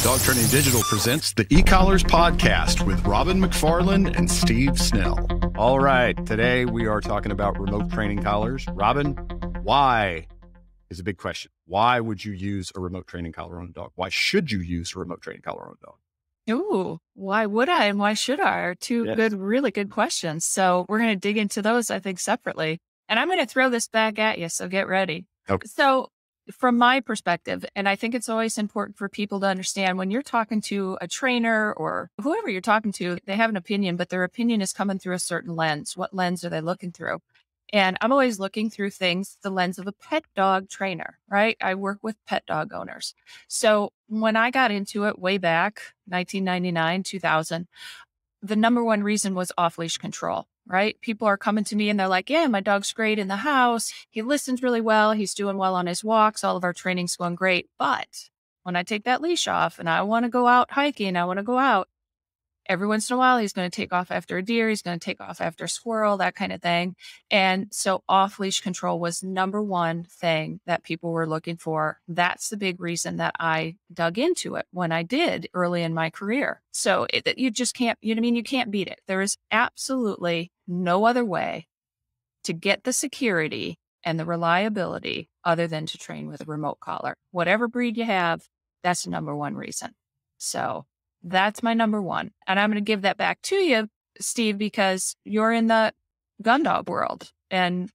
Dog Training Digital presents the Ecollars podcast with Robin McFarland and Steve Snell. All right, today we are talking about remote training collars. Robin, why is a big question. Why would you use a remote training collar on a dog? Why should you use a remote training collar on a dog? Ooh, why would I and why should I are two really good questions. So we're going to dig into those, I think, separately. And I'm going to throw this back at you, so get ready. Okay. So from my perspective, and I think it's always important for people to understand when you're talking to a trainer or whoever you're talking to, they have an opinion, but their opinion is coming through a certain lens. What lens are they looking through? And I'm always looking through things, the lens of a pet dog trainer, right? I work with pet dog owners. So when I got into it way back, 1999, 2000, the number one reason was off-leash control, right? People are coming to me and they're like, yeah, my dog's great in the house. He listens really well. He's doing well on his walks. All of our training's going great. But when I take that leash off and I want to go out hiking, I want to go out, every once in a while, he's going to take off after a deer. He's going to take off after a squirrel, that kind of thing. And so off-leash control was number one thing that people were looking for. That's the big reason that I dug into it when I did early in my career. So you just can't, you know what I mean? You can't beat it. There is absolutely no other way to get the security and the reliability other than to train with a remote collar. Whatever breed you have, that's the number one reason. So that's my number one. And I'm going to give that back to you, Steve, because you're in the gun dog world and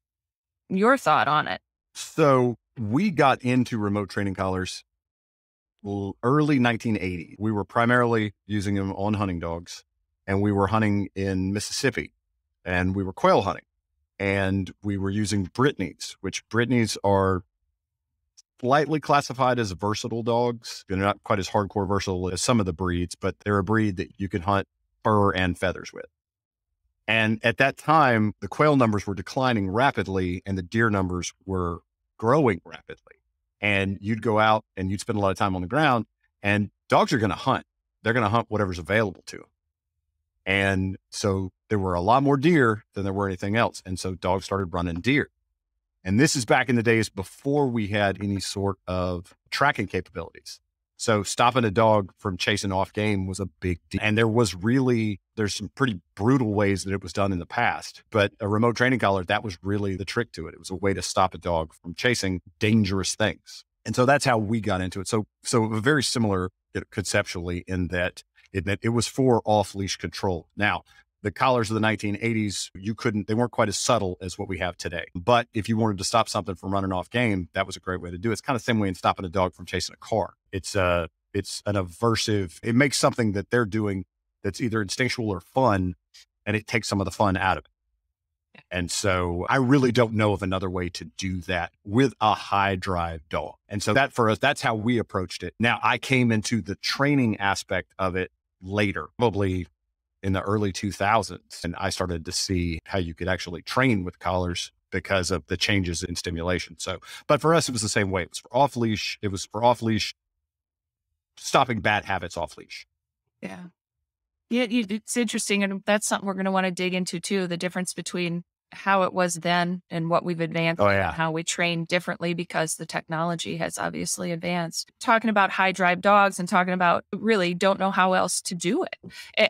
your thought on it. So we got into remote training collars early 1980. We were primarily using them on hunting dogs, and we were hunting in Mississippi, and we were quail hunting, and we were using Brittany's, which Brittany's are slightly classified as versatile dogs. They're not quite as hardcore versatile as some of the breeds, but they're a breed that you can hunt fur and feathers with. And at that time, the quail numbers were declining rapidly and the deer numbers were growing rapidly. And you'd go out and you'd spend a lot of time on the ground, and dogs are going to hunt. They're going to hunt whatever's available to them. And so there were a lot more deer than there were anything else. And so dogs started running deer. And this is back in the days before we had any sort of tracking capabilities. So stopping a dog from chasing off game was a big deal. And there's some pretty brutal ways that it was done in the past. But a remote training collar, that was really the trick to it. It was a way to stop a dog from chasing dangerous things. And so that's how we got into it. So very similar conceptually in that it was for off-leash control. Now, the collars of the 1980s, they weren't quite as subtle as what we have today. But if you wanted to stop something from running off game, that was a great way to do it. It's kind of the same way in stopping a dog from chasing a car. It's an aversive, it makes something that they're doing that's either instinctual or fun, and it takes some of the fun out of it. And so I really don't know of another way to do that with a high drive dog. And so that for us, that's how we approached it. Now I came into the training aspect of it later, probably in the early 2000s. And I started to see how you could actually train with collars because of the changes in stimulation. So, but for us, it was the same way. It was for off-leash, stopping bad habits off-leash. Yeah. Yeah, it's interesting. And that's something we're going to want to dig into too, the difference between how it was then and what we've advanced and how we train differently because the technology has obviously advanced. Talking about high drive dogs and talking about really don't know how else to do it.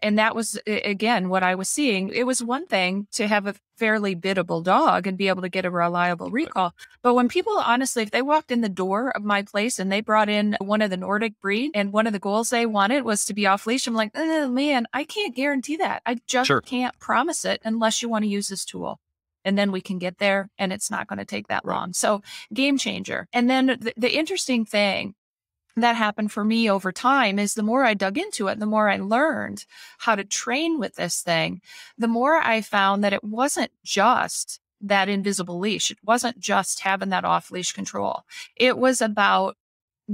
And that was, again, what I was seeing. It was one thing to have a fairly biddable dog and be able to get a reliable recall. But when people, honestly, if they walked in the door of my place and they brought in one of the Nordic breed and one of the goals they wanted was to be off leash, I'm like, oh, man, I can't guarantee that. I just can't promise it unless you want to use this tool. And then we can get there and it's not going to take that long. So game changer. And then the interesting thing that happened for me over time is the more I dug into it, the more I learned how to train with this thing, the more I found that it wasn't just that invisible leash. It wasn't just having that off leash control. It was about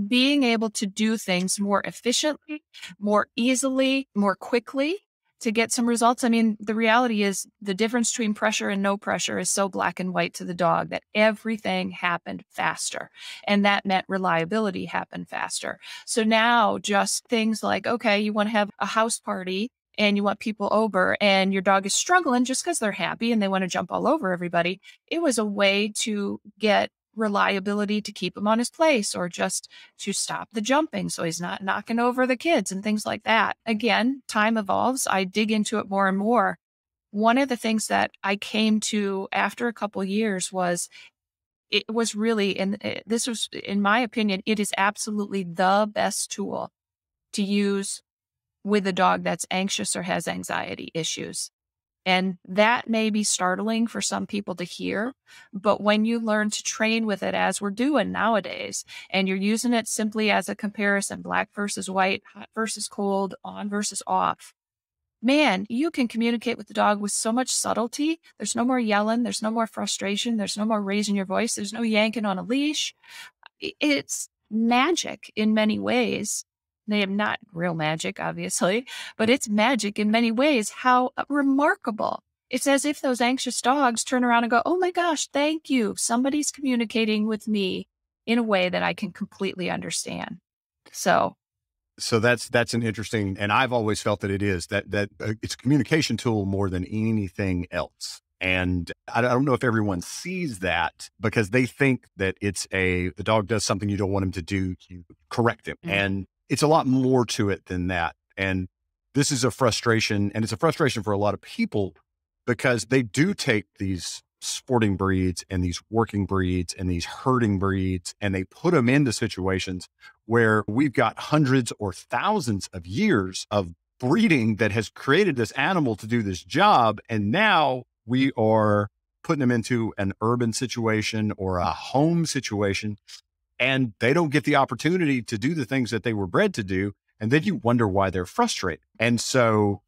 being able to do things more efficiently, more easily, more quickly to get some results. I mean, the reality is the difference between pressure and no pressure is so black and white to the dog that everything happened faster. And that meant reliability happened faster. So now just things like, okay, you want to have a house party and you want people over and your dog is struggling just because they're happy and they want to jump all over everybody. It was a way to get reliability to keep him on his place, or just to stop the jumping so he's not knocking over the kids and things like that. Again, time evolves. I dig into it more and more. One of the things that I came to after a couple years was, it was really, and this was, in my opinion, it is absolutely the best tool to use with a dog that's anxious or has anxiety issues. And that may be startling for some people to hear, but when you learn to train with it, as we're doing nowadays, and you're using it simply as a comparison, black versus white, hot versus cold, on versus off, man, you can communicate with the dog with so much subtlety. There's no more yelling. There's no more frustration. There's no more raising your voice. There's no yanking on a leash. It's magic in many ways. They have not real magic, obviously, but it's magic in many ways. How remarkable. It's as if those anxious dogs turn around and go, oh my gosh, thank you. Somebody's communicating with me in a way that I can completely understand. So that's an interesting, and I've always felt that it is that it's a communication tool more than anything else. And I don't know if everyone sees that, because they think that the dog does something you don't want him to do, you correct him. Mm-hmm. And it's a lot more to it than that. And this is a frustration, and it's a frustration for a lot of people, because they do take these sporting breeds and these working breeds and these herding breeds, and they put them into situations where we've got hundreds or thousands of years of breeding that has created this animal to do this job. And now we are putting them into an urban situation or a home situation, and they don't get the opportunity to do the things that they were bred to do. And then you wonder why they're frustrated. And so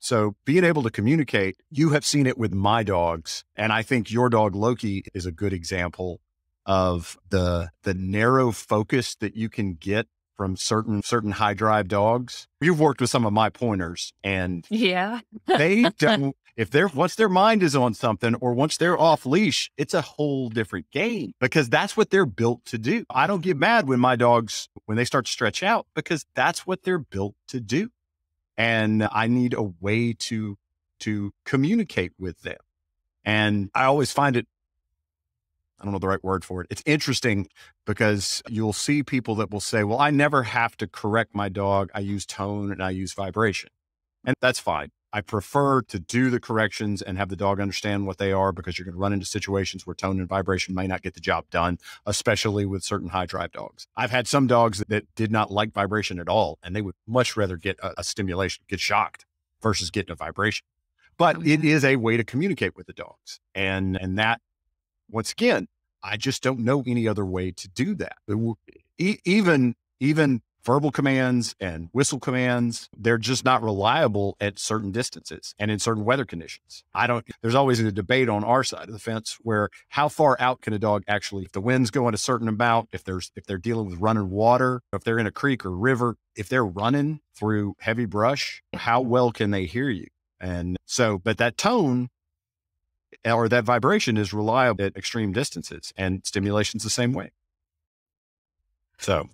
being able to communicate, you have seen it with my dogs. And I think your dog Loki is a good example of the narrow focus that you can get from certain high drive dogs. You've worked with some of my pointers, and they don't, once their mind is on something, or once they're off leash, it's a whole different game, because that's what they're built to do. I don't get mad when my dogs, when they start to stretch out, because that's what they're built to do. And I need a way to communicate with them. And I always find it, I don't know the right word for it. It's interesting, because you'll see people that will say, well, I never have to correct my dog. I use tone and I use vibration. And that's fine. I prefer to do the corrections and have the dog understand what they are, because you're going to run into situations where tone and vibration may not get the job done, especially with certain high drive dogs. I've had some dogs that did not like vibration at all, and they would much rather get a stimulation, get shocked, versus getting a vibration. But it is a way to communicate with the dogs. And that, once again, I just don't know any other way to do that. Even verbal commands and whistle commands, they're just not reliable at certain distances and in certain weather conditions. There's always a debate on our side of the fence where how far out can a dog actually, if the wind's going a certain amount, if they're dealing with running water, if they're in a creek or river, if they're running through heavy brush, how well can they hear you? And so, but that tone or that vibration is reliable at extreme distances, and stimulation's the same way. So,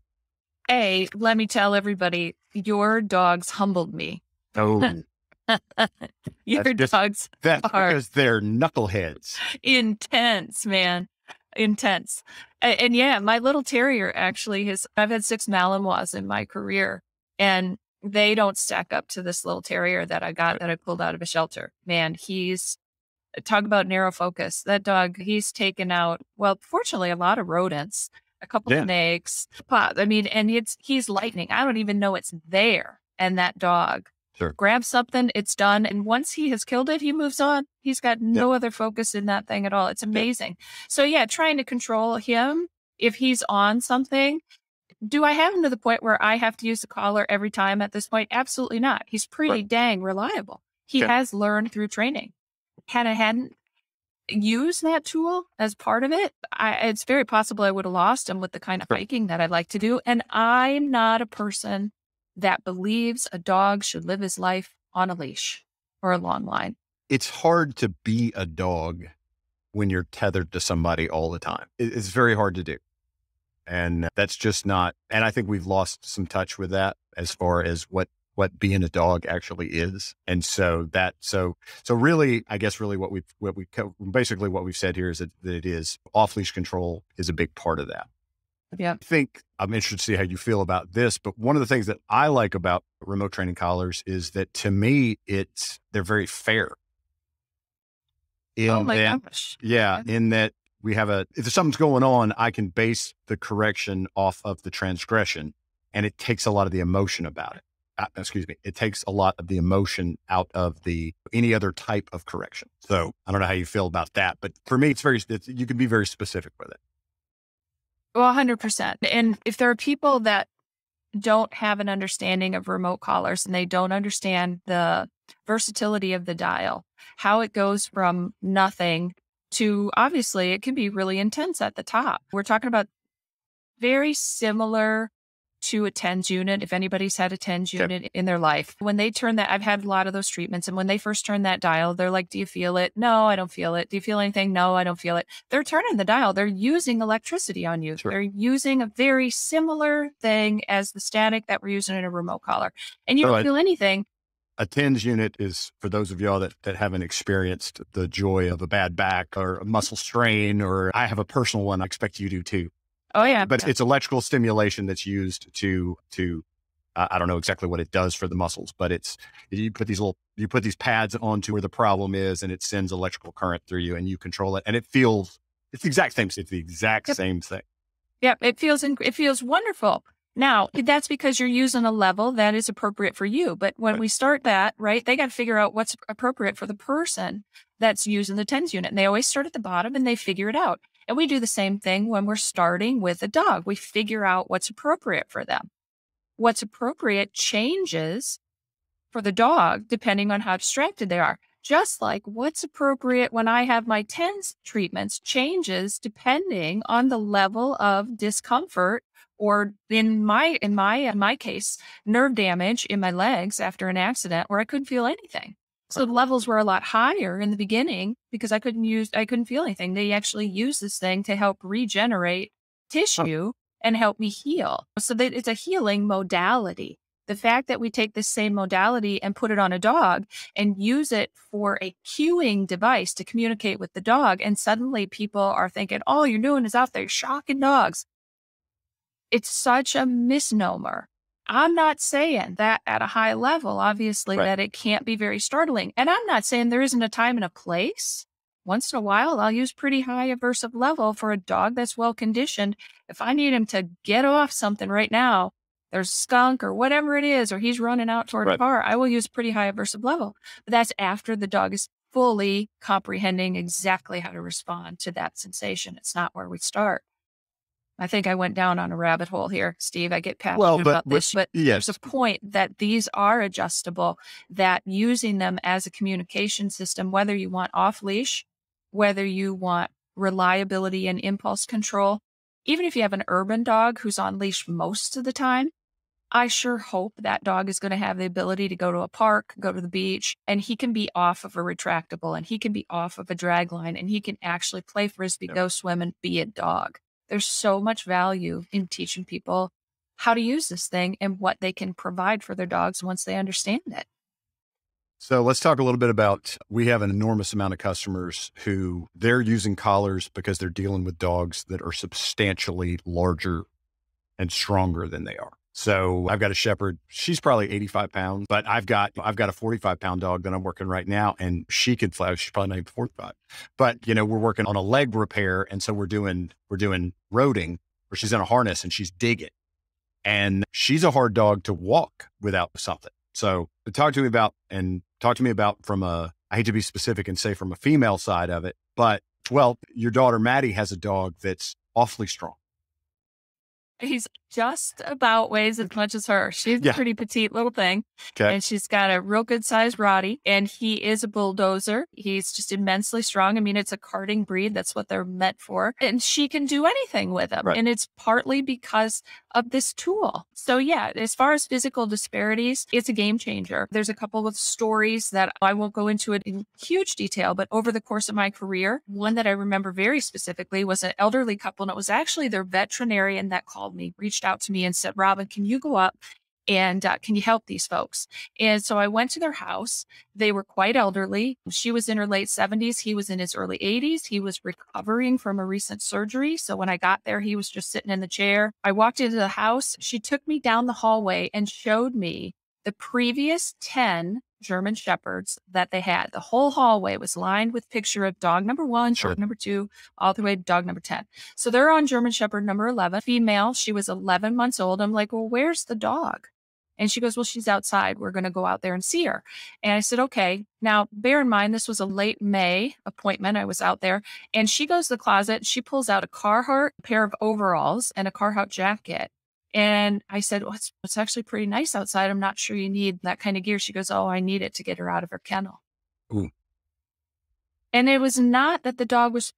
let me tell everybody, your dogs humbled me. Oh, your dogs that's because they're knuckleheads. Intense, man. Intense. And yeah, my little terrier actually I've had 6 Malinois in my career, and they don't stack up to this little terrier that I got, that I pulled out of a shelter. Man, talk about narrow focus. That dog, he's taken out, well, fortunately, a lot of rodents, a couple of snakes. I mean, and he's lightning. I don't even know it's there. And that dog grabs something, it's done. And once he has killed it, he moves on. He's got no other focus in that thing at all. It's amazing. So yeah, trying to control him if he's on something. Do I have him to the point where I have to use the collar every time at this point? Absolutely not. He's pretty dang reliable. He has learned through training. Had I hadn't used that tool as part of it, it's very possible I would have lost him with the kind of hiking that I like to do. And I'm not a person that believes a dog should live his life on a leash or a long line. It's hard to be a dog when you're tethered to somebody all the time. It's very hard to do. And that's just not, and I think we've lost some touch with that as far as what what being a dog actually is. And so really, I guess really basically what we've said here is that it is off leash control is a big part of that. Yeah. I think I'm interested to see how you feel about this, but one of the things that I like about remote training collars is that to me, they're very fair. Oh my gosh. Yeah. In that if something's going on, I can base the correction off of the transgression, and it takes a lot of the emotion about it. It takes a lot of the emotion out of any other type of correction. So I don't know how you feel about that, but for me, you can be very specific with it. Well, 100%. And if there are people that don't have an understanding of remote collars and they don't understand the versatility of the dial, how it goes from nothing to, obviously, it can be really intense at the top. We're talking about very similar to a TENS unit. If anybody's had a TENS unit in their life, when they turn that, I've had a lot of those treatments. And when they first turn that dial, they're like, do you feel it? No, I don't feel it. Do you feel anything? No, I don't feel it. They're turning the dial. They're using electricity on you. Sure. They're using a very similar thing as the static that we're using in a remote collar. And you don't feel anything. A TENS unit is, for those of y'all that haven't experienced the joy of a bad back or a muscle strain, or I have a personal one, I expect you do too. Oh yeah. But it's electrical stimulation that's used to I don't know exactly what it does for the muscles, but you put these pads onto where the problem is, and it sends electrical current through you, and you control it, and it's the exact same. It's the exact same thing. Yep. It feels wonderful. Now, that's because you're using a level that is appropriate for you. But when we start that, right, they got to figure out what's appropriate for the person that's using the TENS unit. And they always start at the bottom and they figure it out. And we do the same thing when we're starting with a dog. We figure out what's appropriate for them. What's appropriate changes for the dog depending on how distracted they are. Just like what's appropriate when I have my TENS treatments changes depending on the level of discomfort, or in my case, nerve damage in my legs after an accident where I couldn't feel anything. So the levels were a lot higher in the beginning because I couldn't feel anything. They actually use this thing to help regenerate tissue and help me heal. So that it's a healing modality. The fact that we take this same modality and put it on a dog and use it for a cueing device to communicate with the dog, and suddenly people are thinking, all you're doing is out there shocking dogs. It's such a misnomer. I'm not saying that at a high level, obviously, that it can't be very startling. And I'm not saying there isn't a time and a place. Once in a while, I'll use pretty high aversive level for a dog that's well conditioned. If I need him to get off something right now, there's skunk or whatever it is, or he's running out toward a car, I will use pretty high aversive level. But that's after the dog is fully comprehending exactly how to respond to that sensation. It's not where we start. I think I went down on a rabbit hole here, Steve. I get passionate about this, but there's a point that these are adjustable, that using them as a communication system, whether you want off leash, whether you want reliability and impulse control, even if you have an urban dog who's on leash most of the time, I sure hope that dog is going to have the ability to go to a park, go to the beach, and he can be off of a retractable, and he can be off of a drag line, and he can actually play Frisbee, go swim, and be a dog. There's so much value in teaching people how to use this thing and what they can provide for their dogs once they understand it. So let's talk a little bit about, we have an enormous amount of customers who they're using collars because they're dealing with dogs that are substantially larger and stronger than they are. So I've got a shepherd. She's probably 85 pounds, but I've got a 45-pound dog that I'm working right now, and she can fly. She's probably not even 45, but we're working on a leg repair. And so we're doing roading where she's in a harness and she's digging, and she's a hard dog to walk without something. So talk to me about from I hate to be specific and say from a female side of it, but your daughter Maddie has a dog that's awfully strong. He's just about weighs as much as her. She's a pretty petite little thing. Okay. And she's got a real good sized Roddy, and he is a bulldozer. He's just immensely strong. I mean, it's a carting breed. That's what they're meant for. And she can do anything with him. Right. And it's partly because of this tool. So yeah, as far as physical disparities, it's a game changer. There's a couple of stories that I won't go into it in huge detail, but over the course of my career, one that I remember very specifically was an elderly couple, and it was actually their veterinarian that called me, reached out to me and said, Robin, can you go up And can you help these folks? And so I went to their house. They were quite elderly. She was in her late 70s. He was in his early 80s. He was recovering from a recent surgery. So when I got there, he was just sitting in the chair. I walked into the house. She took me down the hallway and showed me the previous 10 German Shepherds that they had. The whole hallway was lined with picture of dog number 1, dog number 2, all the way to dog number 10. So they're on German Shepherd number 11, female. She was 11 months old. I'm like, well, where's the dog? And she goes, well, she's outside. We're going to go out there and see her. And I said, okay. Now, bear in mind, this was a late May appointment. I was out there. And she goes to the closet. She pulls out a Carhartt pair of overalls and a Carhartt jacket. And I said, well, it's actually pretty nice outside. I'm not sure you need that kind of gear. She goes, oh, I need it to get her out of her kennel. Ooh. And it was not that the dog was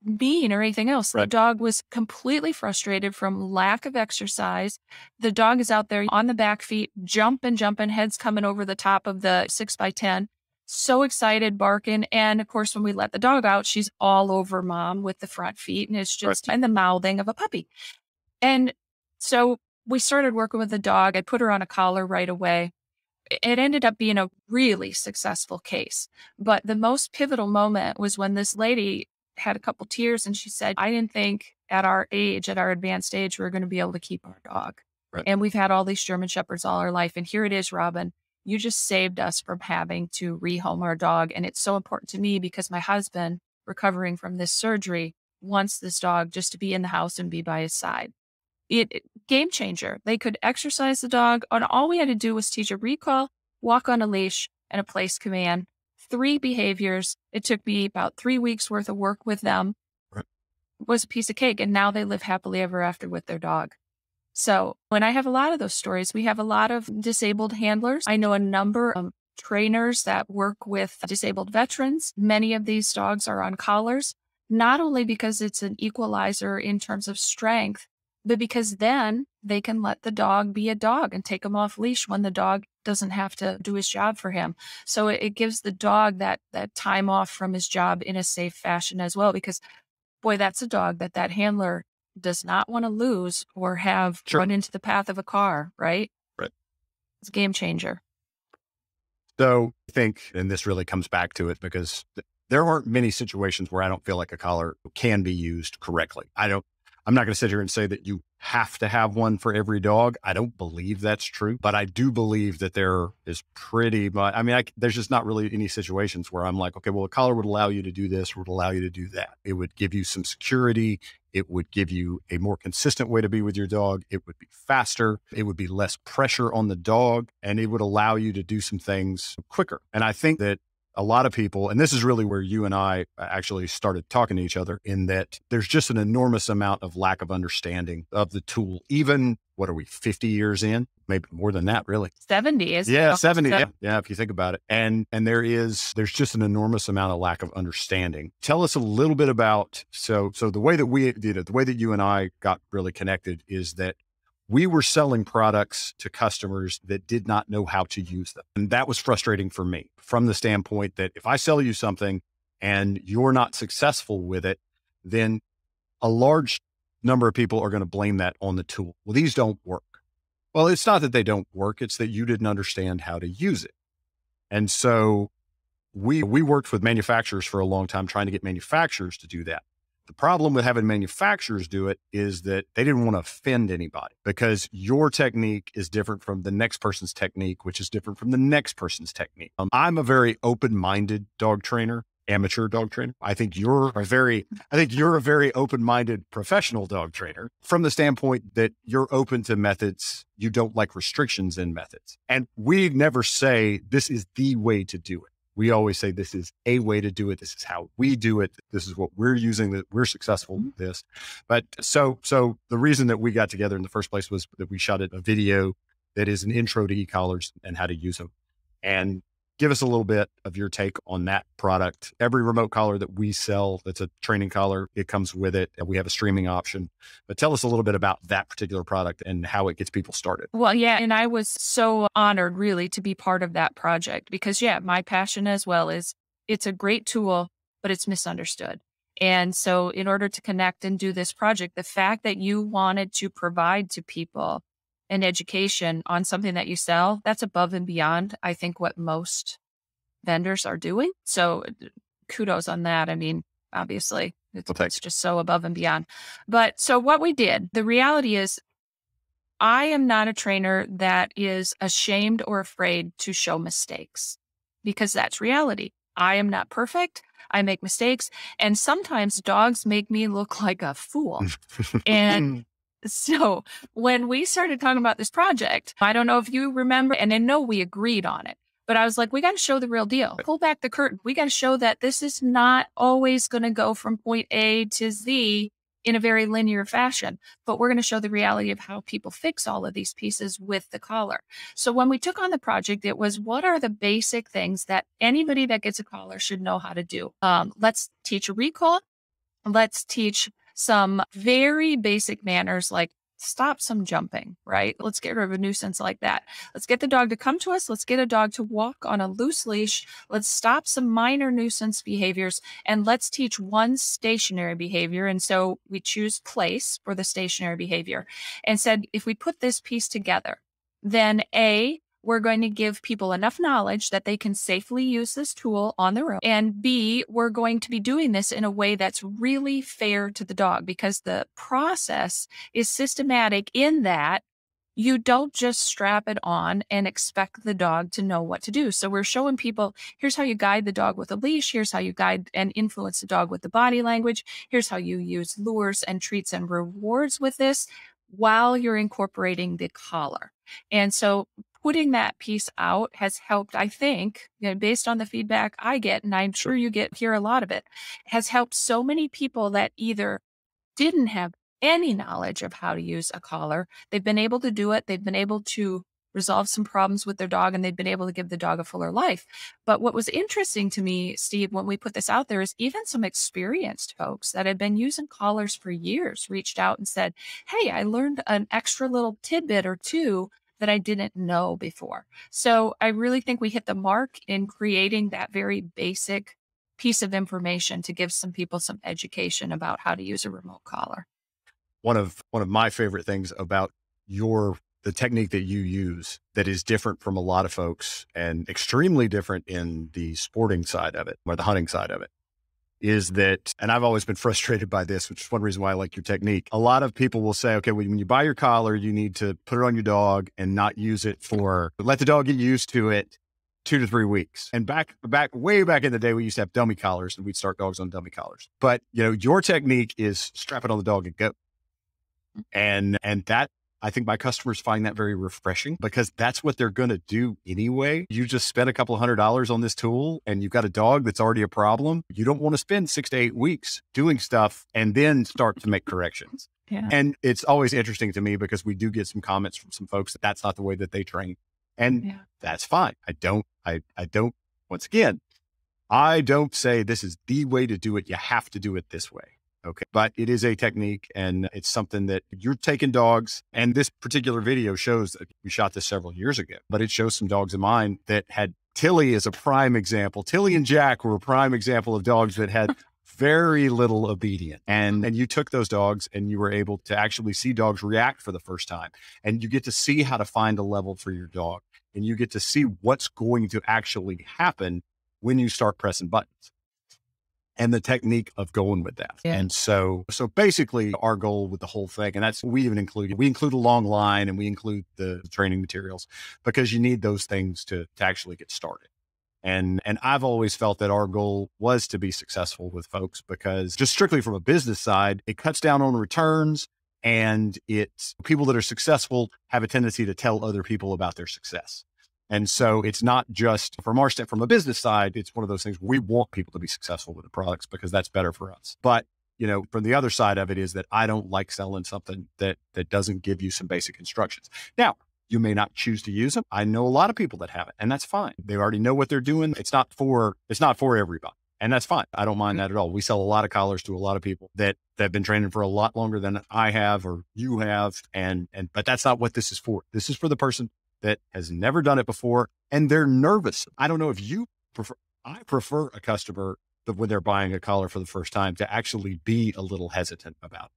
mean or anything else. Right. The dog was completely frustrated from lack of exercise. The dog is out there on the back feet, jumping, heads coming over the top of the 6x10. So excited, barking. And of course, when we let the dog out, she's all over mom with the front feet. And it's just in the mouthing of a puppy. And so we started working with the dog. I put her on a collar right away. It ended up being a really successful case. But the most pivotal moment was when this lady had a couple tears and she said, I didn't think at our age, at our advanced age, we were going to be able to keep our dog. Right. And we've had all these German Shepherds all our life. And here it is, Robin, you just saved us from having to rehome our dog. And it's so important to me because my husband, recovering from this surgery, wants this dog just to be in the house and be by his side. Game changer. They could exercise the dog, and all we had to do was teach a recall, walk on a leash, and a place command. 3 behaviors. It took me about 3 weeks worth of work with them. Right. It was a piece of cake, and now they live happily ever after with their dog. So when I have a lot of those stories, we have a lot of disabled handlers. I know a number of trainers that work with disabled veterans. Many of these dogs are on collars, not only because it's an equalizer in terms of strength, but because then they can let the dog be a dog and take him off leash when the dog doesn't have to do his job for him. So it gives the dog that time off from his job in a safe fashion as well, because boy, that's a dog that handler does not want to lose or have run into the path of a car, right? Right. It's a game changer. So I think, and this really comes back to it, because there aren't many situations where I don't feel like a collar can be used correctly. I'm not going to sit here and say that you have to have one for every dog. I don't believe that's true, but I do believe that there is pretty much, there's just not really any situations where I'm like, okay, well, a collar would allow you to do this, would allow you to do that. It would give you some security. It would give you a more consistent way to be with your dog. It would be faster. It would be less pressure on the dog, and it would allow you to do some things quicker. And I think that a lot of people, and this is really where you and I actually started talking to each other, in that there's just an enormous amount of lack of understanding of the tool. Even, what are we, 50 years in? Maybe more than that, really. 70 is. Yeah, 70. Yeah, if you think about it. And there's just an enormous amount of lack of understanding. Tell us a little bit about, so the way that we did it, the way that you and I got really connected is that we were selling products to customers that did not know how to use them. And that was frustrating for me, from the standpoint that if I sell you something and you're not successful with it, then a large number of people are going to blame that on the tool. Well, these don't work. Well, it's not that they don't work. It's that you didn't understand how to use it. And so we worked with manufacturers for a long time, trying to get manufacturers to do that. The problem with having manufacturers do it is that they didn't want to offend anybody, because your technique is different from the next person's technique, which is different from the next person's technique. I'm a very open-minded dog trainer, amateur dog trainer. I think you're a very open-minded professional dog trainer, from the standpoint that you're open to methods. You don't like restrictions in methods. And we never say this is the way to do it. We always say this is a way to do it. This is how we do it. This is what we're using, that we're successful with this. But so the reason that we got together in the first place was that we shot a video that is an intro to e-collars and how to use them. And give us a little bit of your take on that product. Every remote collar that we sell, that's a training collar, it comes with it. And we have a streaming option. But tell us a little bit about that particular product and how it gets people started. Well, yeah. And I was so honored, really, to be part of that project, because, my passion as well is it's a great tool, but it's misunderstood. And so in order to connect and do this project, the fact that you wanted to provide to people and education on something that you sell, that's above and beyond, I think, what most vendors are doing. So kudos on that. I mean, obviously, it's just so above and beyond. But so what we did, the reality is, I am not a trainer that is ashamed or afraid to show mistakes, because that's reality. I am not perfect. I make mistakes. And sometimes dogs make me look like a fool. And so when we started talking about this project, I don't know if you remember, and I know we agreed on it, but I was like, we got to show the real deal. Pull back the curtain. We got to show that this is not always going to go from point A to Z in a very linear fashion, but we're going to show the reality of how people fix all of these pieces with the collar. So when we took on the project, it was, what are the basic things that anybody that gets a collar should know how to do? Let's teach a recall. Let's teach some very basic manners, like stop some jumping, right? Let's get rid of a nuisance like that. Let's get the dog to come to us. Let's get a dog to walk on a loose leash. Let's stop some minor nuisance behaviors, and let's teach one stationary behavior. And so we choose place for the stationary behavior and said, if we put this piece together, then A, we're going to give people enough knowledge that they can safely use this tool on their own. And B, we're going to be doing this in a way that's really fair to the dog, because the process is systematic in that you don't just strap it on and expect the dog to know what to do. So we're showing people, here's how you guide the dog with a leash. Here's how you guide and influence the dog with the body language. Here's how you use lures and treats and rewards with this while you're incorporating the collar. And so putting that piece out has helped, I think, based on the feedback I get, and I'm sure you hear a lot of it, has helped so many people that either didn't have any knowledge of how to use a collar. They've been able to do it. They've been able to resolve some problems with their dog, and they've been able to give the dog a fuller life. But what was interesting to me, Steve, when we put this out there, is even some experienced folks that had been using collars for years reached out and said, hey, I learned an extra little tidbit or two that I didn't know before. So I really think we hit the mark in creating that very basic piece of information to give some people some education about how to use a remote collar. One of my favorite things about the technique that you use that is different from a lot of folks and extremely different in the sporting side of it, or the hunting side of it, is that, and I've always been frustrated by this, which is one reason why I like your technique. A lot of people will say, okay, when you buy your collar, you need to put it on your dog and not use it let the dog get used to it 2 to 3 weeks. And way back in the day, we used to have dummy collars, and we'd start dogs on dummy collars. But your technique is strap it on the dog and go. And that, I think my customers find that very refreshing, because that's what they're going to do anyway. You just spent a couple of $100s on this tool and you've got a dog that's already a problem. You don't want to spend 6 to 8 weeks doing stuff and then start to make corrections. Yeah. And it's always interesting to me, because we do get some comments from some folks that that's not the way that they train. And that's fine. I don't, once again, I don't say this is the way to do it. You have to do it this way. Okay. But it is a technique, and it's something that you're taking dogs. And this particular video shows that we shot this several years ago, but it shows some dogs of mine that had Tilly as a prime example. Tilly and Jack were a prime example of dogs that had very little obedience. And you took those dogs and you were able to actually see dogs react for the first time. And you get to see how to find a level for your dog. And you get to see what's going to actually happen when you start pressing buttons, and the technique of going with that. Yeah. And so basically our goal with the whole thing, and that's, we include a long line, and we include the training materials, because you need those things to actually get started. And I've always felt that our goal was to be successful with folks, because just strictly from a business side, it cuts down on returns, and it's people that are successful have a tendency to tell other people about their success. And so it's not just from from a business side, it's one of those things we want people to be successful with the products, because that's better for us. But, from the other side of it is that I don't like selling something that doesn't give you some basic instructions. Now, you may not choose to use them. I know a lot of people that have it, and that's fine. They already know what they're doing. It's not for everybody, and that's fine. I don't mind that at all. We sell a lot of collars to a lot of people that have been training for a lot longer than I have or you have. But that's not what this is for. This is for the person that has never done it before, and they're nervous. I don't know if you I prefer a customer that when they're buying a collar for the first time to actually be a little hesitant about it.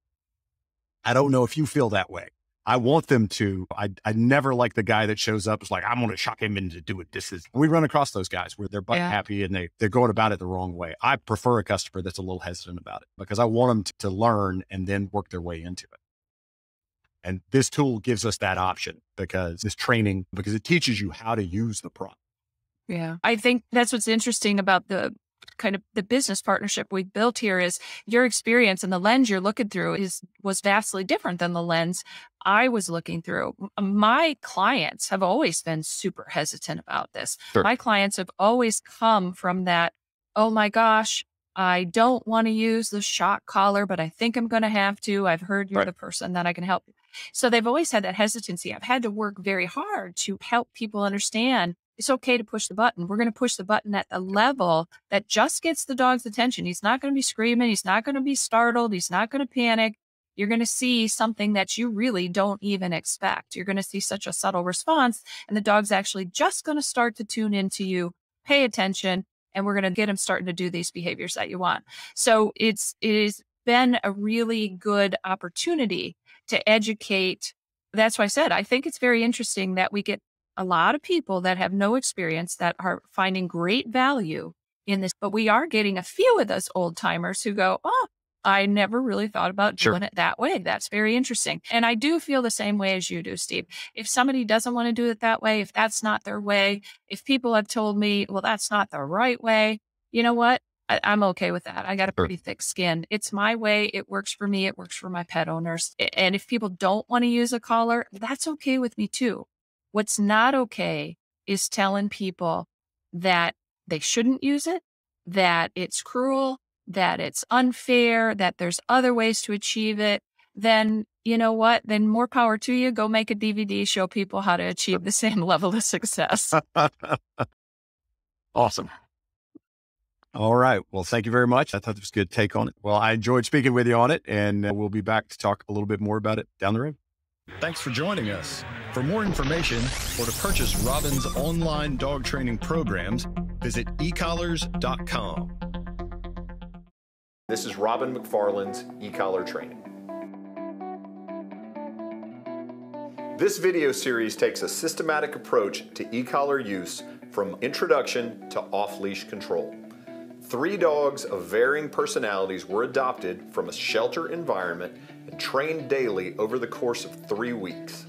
I don't know if you feel that way. I want them to. I never like the guy that shows up. It's like, I'm going to shock him into do it. We run across those guys where they're butt happy and they're going about it the wrong way. I prefer a customer that's a little hesitant about it because I want them to learn and then work their way into it. And this tool gives us that option because this training, because it teaches you how to use the product. Yeah. I think that's what's interesting about the kind of the business partnership we've built here is your experience and the lens you're looking through was vastly different than the lens I was looking through. My clients have always been super hesitant about this. Sure. My clients have always come from that, oh my gosh, I don't want to use the shock collar, but I think I'm going to have to. I've heard you're the person that I can help. So they've always had that hesitancy. I've had to work very hard to help people understand it's okay to push the button. We're going to push the button at the level that just gets the dog's attention. He's not going to be screaming. He's not going to be startled. He's not going to panic. You're going to see something that you really don't even expect. You're going to see such a subtle response, and the dog's actually just going to start to tune into you, pay attention, and we're going to get him starting to do these behaviors that you want. So it has been a really good opportunity to educate. That's why I said, I think it's very interesting that we get a lot of people that have no experience that are finding great value in this, but we are getting a few of those old timers who go, oh, I never really thought about doing it that way. That's very interesting. And I do feel the same way as you do, Steve. If somebody doesn't want to do it that way, if that's not their way, if people have told me, well, that's not the right way, you know what? I'm okay with that. I got a pretty thick skin. It's my way. It works for me. It works for my pet owners. And if people don't want to use a collar, that's okay with me too. What's not okay is telling people that they shouldn't use it, that it's cruel, that it's unfair, that there's other ways to achieve it. Then, you know what? Then more power to you. Go make a DVD, show people how to achieve the same level of success. Awesome. All right. Well, thank you very much. I thought this was a good take on it. Well, I enjoyed speaking with you on it, and we'll be back to talk a little bit more about it down the road. Thanks for joining us. For more information or to purchase Robin's online dog training programs, visit ecollars.com. This is Robin McFarland's eCollar Training. This video series takes a systematic approach to eCollar use from introduction to off-leash control. 3 dogs of varying personalities were adopted from a shelter environment and trained daily over the course of 3 weeks.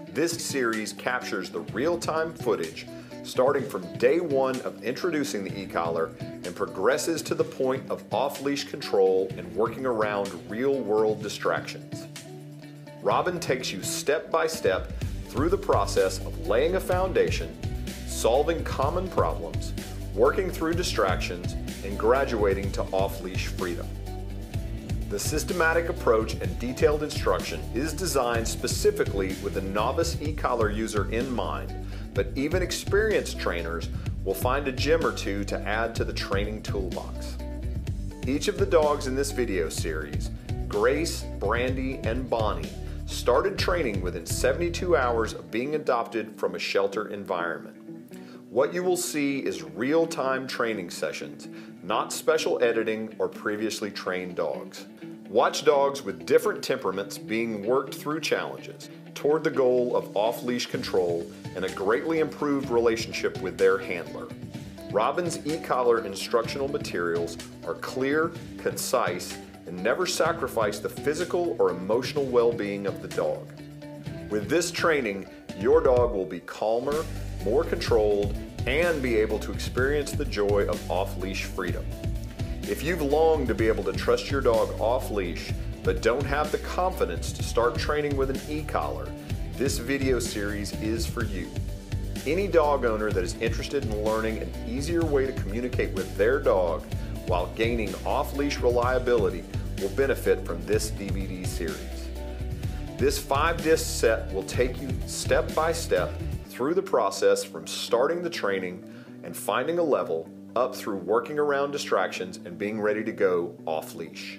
This series captures the real-time footage starting from day 1 of introducing the eCollar and progresses to the point of off-leash control and working around real-world distractions. Robin takes you step by step through the process of laying a foundation, solving common problems, working through distractions, and graduating to off-leash freedom. The systematic approach and detailed instruction is designed specifically with the novice eCollar user in mind, but even experienced trainers will find a gem or two to add to the training toolbox. Each of the dogs in this video series, Grace, Brandy, and Bonnie, started training within 72 hours of being adopted from a shelter environment. What you will see is real-time training sessions, not special editing or previously trained dogs. Watch dogs with different temperaments being worked through challenges toward the goal of off-leash control and a greatly improved relationship with their handler. Robin's eCollar instructional materials are clear, concise, and never sacrifice the physical or emotional well-being of the dog. With this training, your dog will be calmer, more controlled, and be able to experience the joy of off-leash freedom. If you've longed to be able to trust your dog off-leash, but don't have the confidence to start training with an eCollar, this video series is for you. Any dog owner that is interested in learning an easier way to communicate with their dog while gaining off-leash reliability will benefit from this DVD series. This 5-disc set will take you step by step through the process from starting the training and finding a level up through working around distractions and being ready to go off-leash.